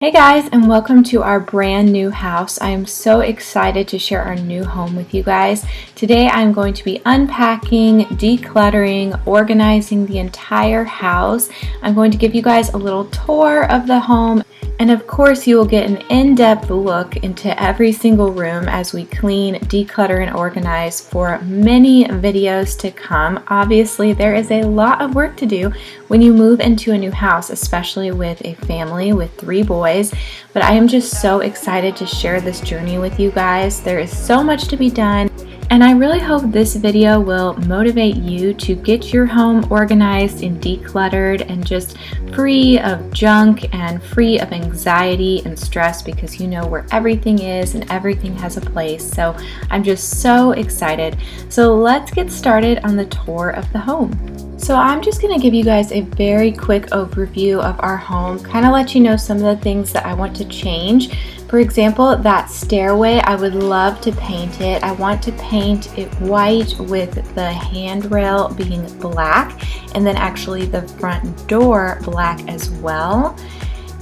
Hey guys, and welcome to our brand new house. I am so excited to share our new home with you guys. Today I'm going to be unpacking, decluttering, organizing the entire house. I'm going to give you guys a little tour of the home, and of course you will get an in-depth look into every single room as we clean, declutter, and organize for many videos to come. Obviously there is a lot of work to do when you move into a new house, especially with a family with 3 boys, but I am just so excited to share this journey with you guys. There is so much to be done, and I really hope this video will motivate you to get your home organized and decluttered and just free of junk and free of anxiety and stress, because you know where everything is and everything has a place. So I'm just so excited. So let's get started on the tour of the home. So I'm just going to give you guys a very quick overview of our home, kind of let you know some of the things that I want to change. For example, that stairway, I would love to paint it. I want to paint it white with the handrail being black, and then actually the front door black as well.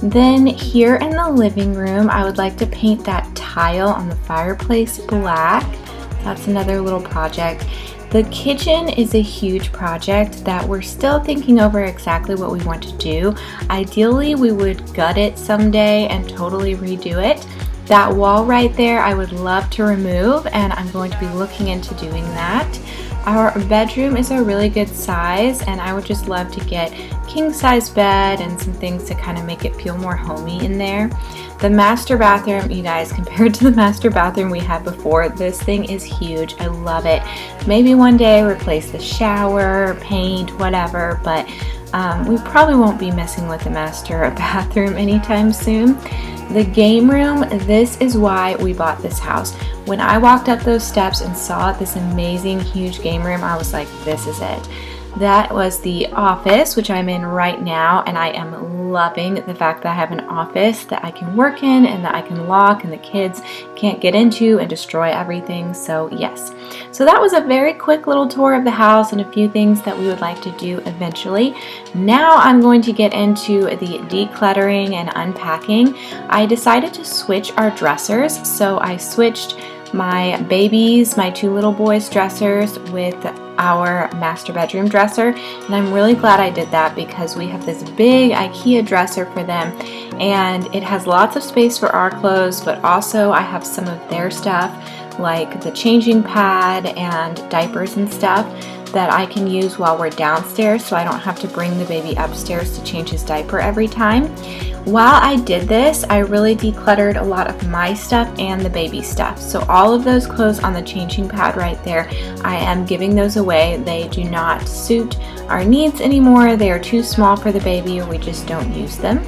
Then here in the living room, I would like to paint that tile on the fireplace black. That's another little project. The kitchen is a huge project that we're still thinking over exactly what we want to do. Ideally, we would gut it someday and totally redo it. That wall right there, I would love to remove, and I'm going to be looking into doing that. Our bedroom is a really good size, and I would just love to get king size bed and some things to kind of make it feel more homey in there. The master bathroom, you guys, compared to the master bathroom we had before, this thing is huge. I love it. Maybe one day replace the shower, paint, whatever, but we probably won't be messing with the master bathroom anytime soon. The game room, this is why we bought this house. When I walked up those steps and saw this amazing huge game room, I was like, this is it. That was the office, which I'm in right now, and I am loving the fact that I have an office that I can work in and that I can lock and the kids can't get into and destroy everything. So yes. So that was a very quick little tour of the house and a few things that we would like to do eventually. Now I'm going to get into the decluttering and unpacking. I decided to switch our dressers, so I switched my babies, my 2 little boys' dressers with our master bedroom dresser, and I'm really glad I did that because we have this big IKEA dresser for them, and it has lots of space for our clothes, but also I have some of their stuff like the changing pad and diapers and stuff that I can use while we're downstairs, so I don't have to bring the baby upstairs to change his diaper every time. While I did this, I really decluttered a lot of my stuff and the baby stuff. So all of those clothes on the changing pad right there, I am giving those away. They do not suit our needs anymore. They are too small for the baby, or we just don't use them.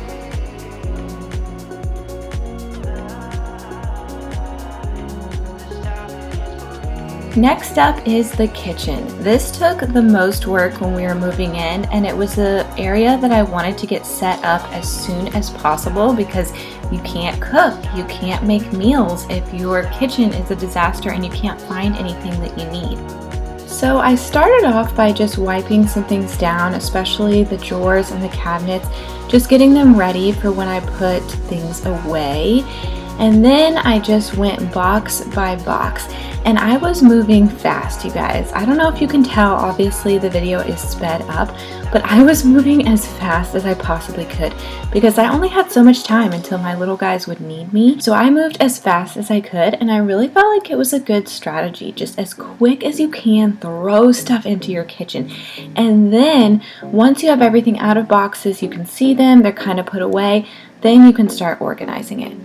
Next up is the kitchen. This took the most work when we were moving in, and it was the area that I wanted to get set up as soon as possible because you can't cook, you can't make meals if your kitchen is a disaster and you can't find anything that you need. So I started off by just wiping some things down, especially the drawers and the cabinets, just getting them ready for when I put things away. And then I just went box by box, and I was moving fast, you guys. I don't know if you can tell, obviously the video is sped up, but I was moving as fast as I possibly could because I only had so much time until my little guys would need me. So I moved as fast as I could, and I really felt like it was a good strategy. Just as quick as you can, throw stuff into your kitchen. And then once you have everything out of boxes, you can see them, they're kind of put away, then you can start organizing it.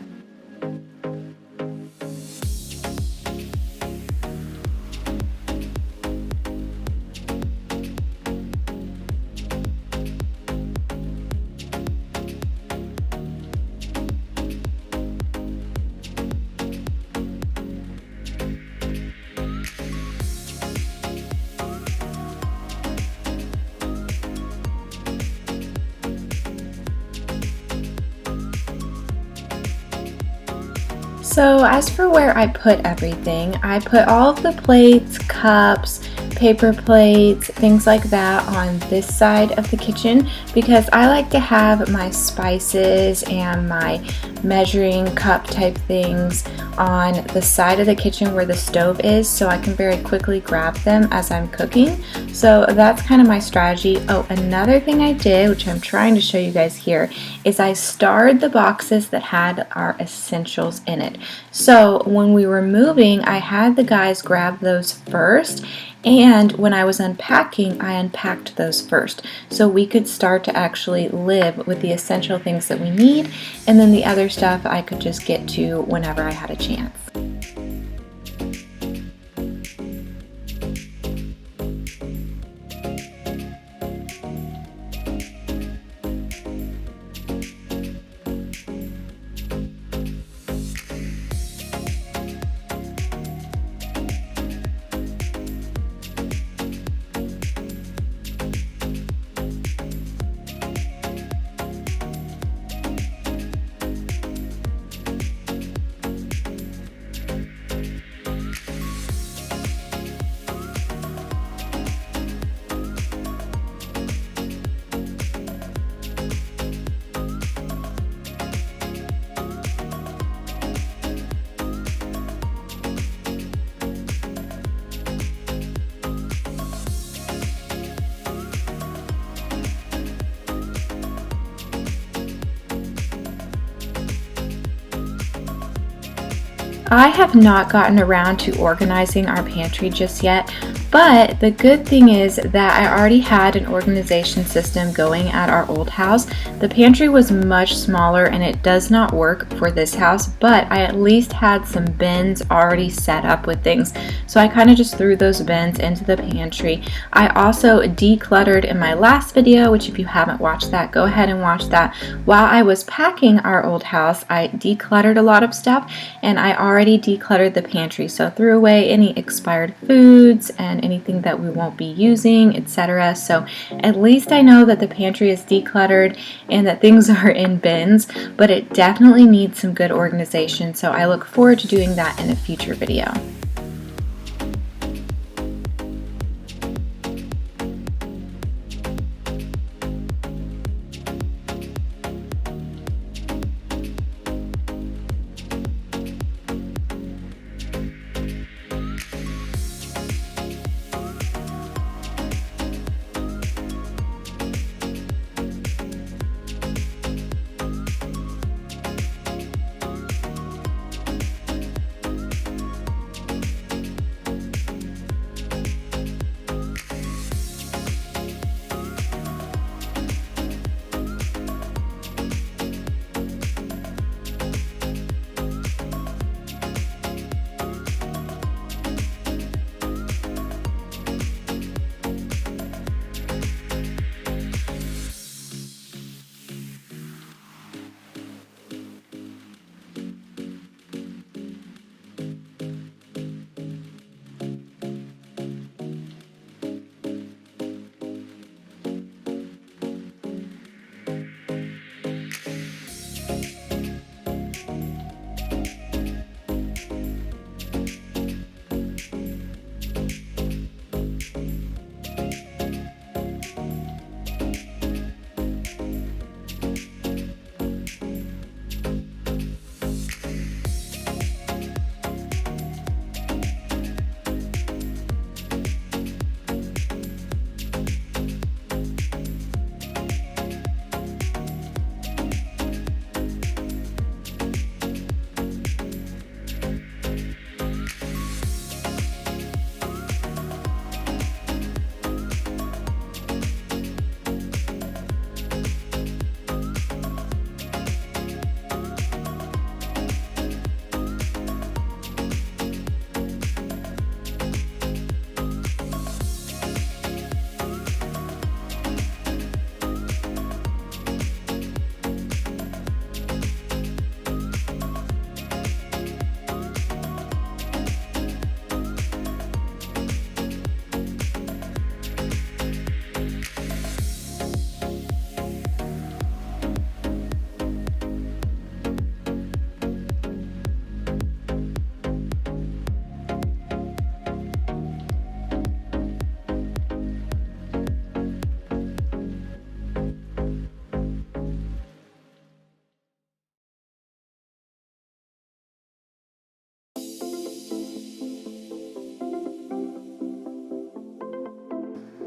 So as for where I put everything, I put all of the plates, cups, paper plates, things like that on this side of the kitchen because I like to have my spices and my measuring cup type things on the side of the kitchen where the stove is so I can very quickly grab them as I'm cooking. So that's kind of my strategy. Oh, another thing I did, which I'm trying to show you guys here, is I starred the boxes that had our essentials in it. So when we were moving, I had the guys grab those first, and when I was unpacking, I unpacked those first so we could start to actually live with the essential things that we need, and then the other stuff I could just get to whenever I had a chance. I have not gotten around to organizing our pantry just yet, but the good thing is that I already had an organization system going at our old house. The pantry was much smaller and it does not work for this house, but I at least had some bins already set up with things. So I kind of just threw those bins into the pantry. I also decluttered in my last video, which if you haven't watched that, go ahead and watch that. While I was packing our old house, I decluttered a lot of stuff and I already decluttered the pantry. So threw away any expired foods and anything that we won't be using, etc. So at least I know that the pantry is decluttered and that things are in bins, but it definitely needs some good organization. So I look forward to doing that in a future video.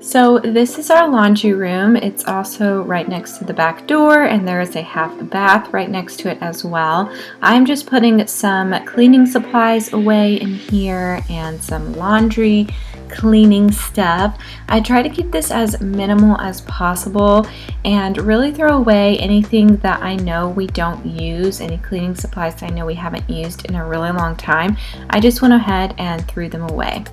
So this is our laundry room. It's also right next to the back door, and there is a half bath right next to it as well. I'm just putting some cleaning supplies away in here and some laundry cleaning stuff. I try to keep this as minimal as possible and really throw away anything that I know we don't use, any cleaning supplies I know we haven't used in a really long time. I just went ahead and threw them away.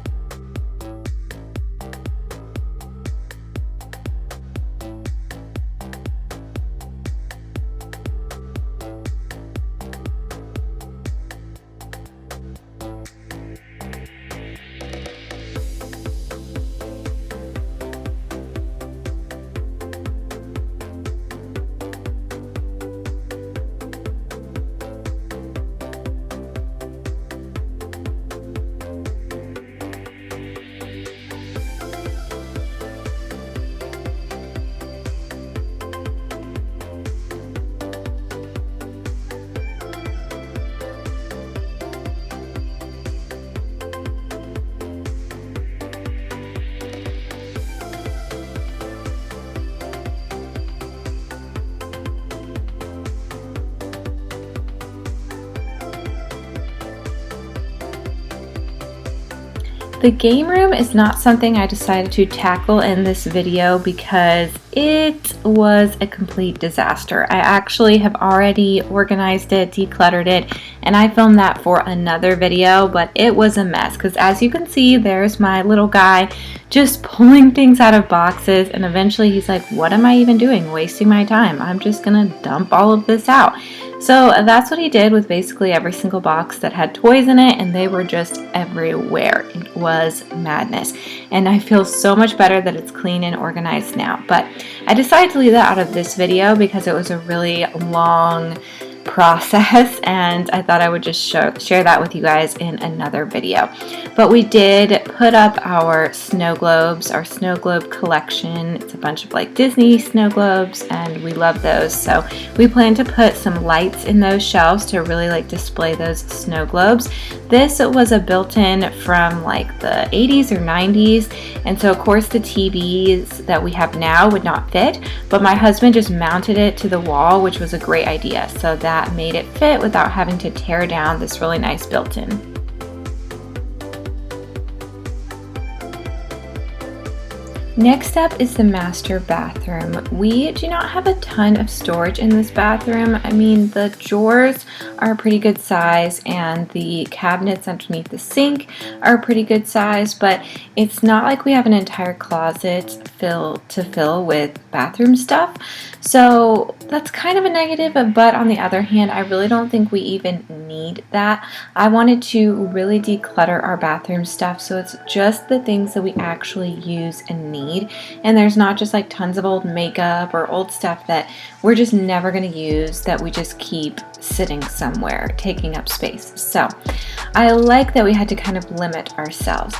The game room is not something I decided to tackle in this video because it was a complete disaster. I actually have already organized it, decluttered it, and I filmed that for another video, but it was a mess because as you can see, there's my little guy just pulling things out of boxes, and eventually he's like, what am I even doing? Wasting my time. I'm just gonna dump all of this out. So that's what he did with basically every single box that had toys in it, and they were just everywhere. It was madness. And I feel so much better that it's clean and organized now. But I decided to leave that out of this video because it was a really long process, and I thought I would just share that with you guys in another video. But we did put up our snow globes, our snow globe collection. It's a bunch of like Disney snow globes, and we love those. So we plan to put some lights in those shelves to really like display those snow globes. This was a built-in from like the 80s or 90s, and so of course the TVs that we have now would not fit, but my husband just mounted it to the wall, which was a great idea. So that made it fit without having to tear down this really nice built-in. Next up is the master bathroom. We do not have a ton of storage in this bathroom. I mean, the drawers are a pretty good size and the cabinets underneath the sink are a pretty good size, but it's not like we have an entire closet to fill with bathroom stuff. So that's kind of a negative, but on the other hand, I really don't think we even need that. I wanted to really declutter our bathroom stuff so it's just the things that we actually use and need. And there's not just like tons of old makeup or old stuff that we're just never going to use that we just keep sitting somewhere taking up space. So I like that we had to kind of limit ourselves.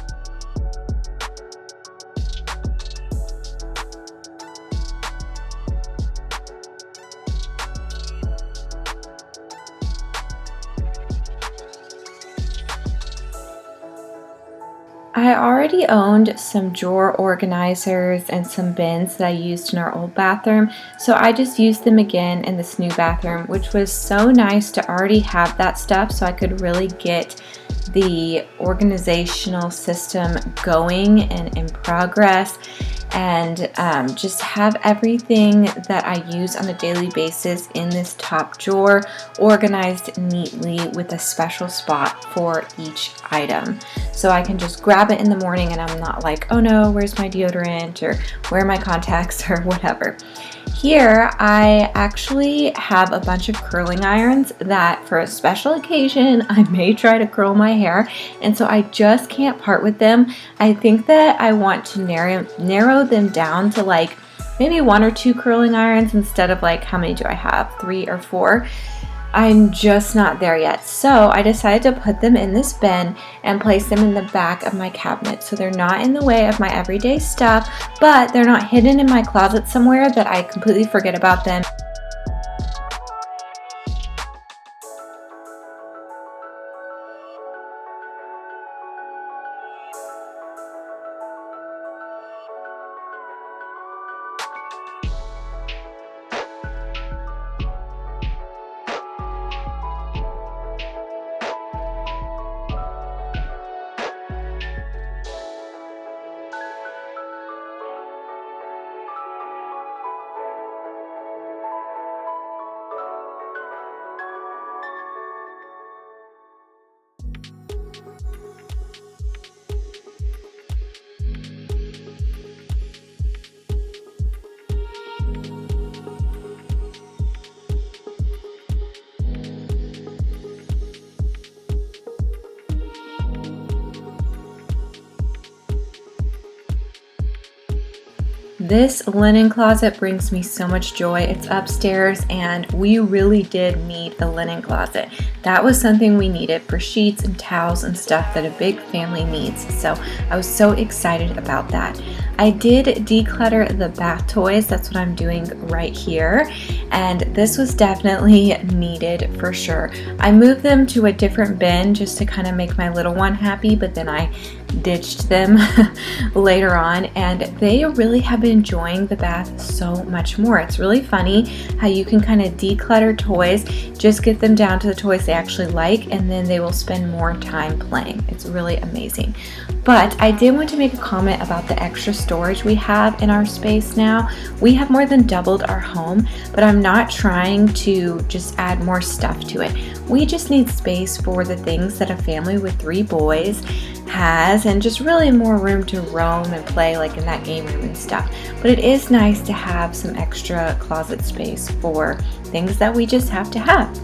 I already owned some drawer organizers and some bins that I used in our old bathroom, so I just used them again in this new bathroom, which was so nice to already have that stuff so I could really get the organizational system going and in progress, and just have everything that I use on a daily basis in this top drawer organized neatly with a special spot for each item. So I can just grab it in the morning and I'm not like, oh no, where's my deodorant or where are my contacts or whatever. Here I actually have a bunch of curling irons that for a special occasion I may try to curl my hair, and so I just can't part with them. I think that I want to narrow them down to like maybe 1 or 2 curling irons instead of like, how many do I have, 3 or 4? I'm just not there yet. So I decided to put them in this bin and place them in the back of my cabinet. So they're not in the way of my everyday stuff, but they're not hidden in my closet somewhere that I completely forget about them. This linen closet brings me so much joy. It's upstairs and we really did need a linen closet. That was something we needed for sheets and towels and stuff that a big family needs. So I was so excited about that. I did declutter the bath toys. That's what I'm doing right here. And this was definitely needed for sure. I moved them to a different bin just to kind of make my little one happy, but then I ditched them later on, and they really have been enjoying the bath so much more. It's really funny how you can kind of declutter toys, just get them down to the toys they actually like, and then they will spend more time playing. It's really amazing. But I did want to make a comment about the extra storage we have in our space now. We have more than doubled our home, but I'm not trying to just add more stuff to it. We just need space for the things that a family with 3 boys has, and just really more room to roam and play, like in that game room and stuff. But it is nice to have some extra closet space for things that we just have to have.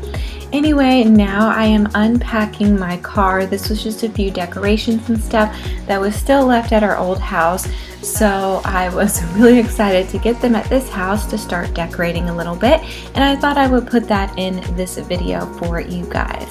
Anyway, now I am unpacking my car. This was just a few decorations and stuff that was still left at our old house. So I was really excited to get them at this house to start decorating a little bit. And I thought I would put that in this video for you guys.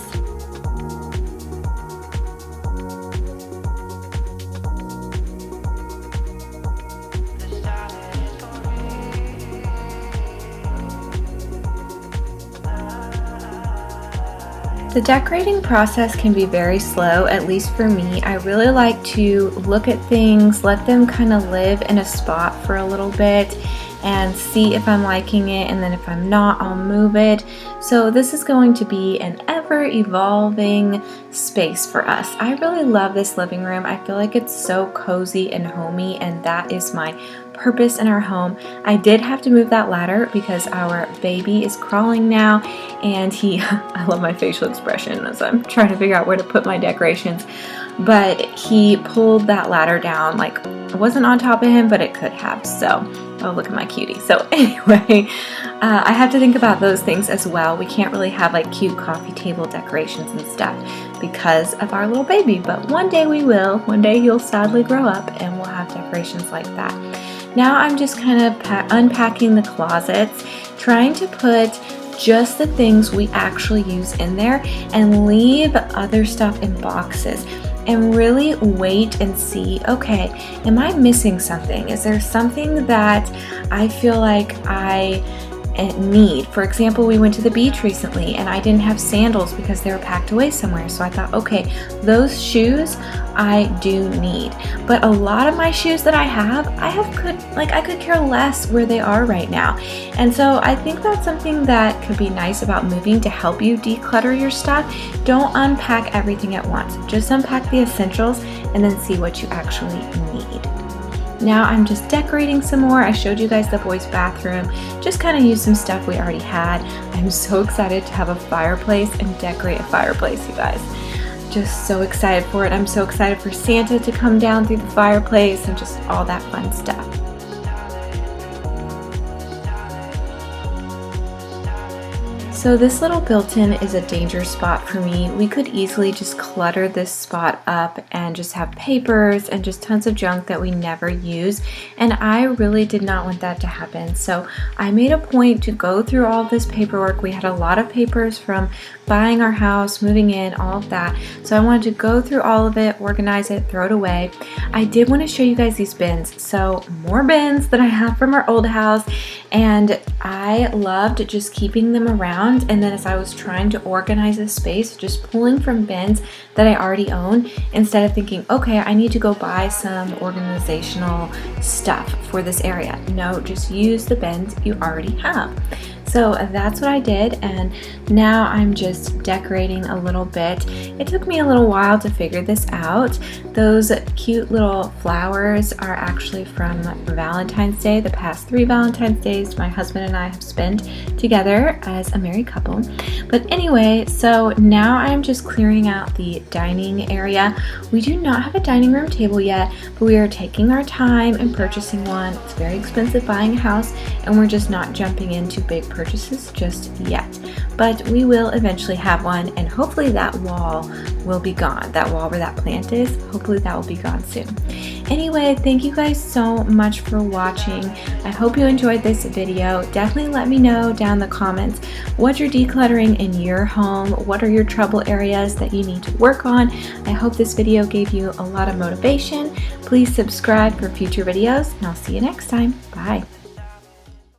The decorating process can be very slow, at least for me. I really like to look at things, let them kind of live in a spot for a little bit and see if I'm liking it, and then if I'm not, I'll move it. So this is going to be an ever-evolving space for us. I really love this living room. I feel like it's so cozy and homey, and that is my purpose in our home. I did have to move that ladder because our baby is crawling now, and I love my facial expression as I'm trying to figure out where to put my decorations, but he pulled that ladder down. Like, it wasn't on top of him, but it could have. So, oh, look at my cutie. So anyway, I have to think about those things as well. We can't really have like cute coffee table decorations and stuff because of our little baby, but one day we will. One day he'll sadly grow up and we'll have decorations like that. Now I'm just kind of unpacking the closets, trying to put just the things we actually use in there and leave other stuff in boxes, and really wait and see, okay, am I missing something? Is there something that I feel like I need? For example, we went to the beach recently and I didn't have sandals because they were packed away somewhere. So I thought, okay, those shoes I do need. But a lot of my shoes that I could care less where they are right now. And so I think that's something that could be nice about moving to help you declutter your stuff. Don't unpack everything at once. Just unpack the essentials and then see what you actually need. Now I'm just decorating some more. I showed you guys the boys' bathroom. Just kind of used some stuff we already had. I'm so excited to have a fireplace and decorate a fireplace, you guys. Just so excited for it. I'm so excited for Santa to come down through the fireplace and just all that fun stuff. So this little built-in is a danger spot for me. We could easily just clutter this spot up and just have papers and just tons of junk that we never use. And I really did not want that to happen. So I made a point to go through all of this paperwork. We had a lot of papers from buying our house, moving in, all of that. So I wanted to go through all of it, organize it, throw it away. I did want to show you guys these bins. So more bins that I have from our old house, and I loved just keeping them around. And then as I was trying to organize this space, just pulling from bins that I already own instead of thinking, okay, I need to go buy some organizational stuff for this area. No, just use the bins you already have. So that's what I did, and now I'm just decorating a little bit. It took me a little while to figure this out. Those cute little flowers are actually from Valentine's Day. The past 3 Valentine's Days my husband and I have spent together as a married couple. But anyway, so now I'm just clearing out the dining area. We do not have a dining room table yet, but we are taking our time and purchasing one. It's very expensive buying a house, and we're just not jumping into big purchases just yet. but we will eventually have one, and hopefully that wall will be gone. That wall where that plant is, hopefully that will be gone soon. Anyway, thank you guys so much for watching. I hope you enjoyed this video. Definitely let me know down in the comments what you're decluttering in your home. What are your trouble areas that you need to work on? I hope this video gave you a lot of motivation. Please subscribe for future videos, and I'll see you next time. Bye.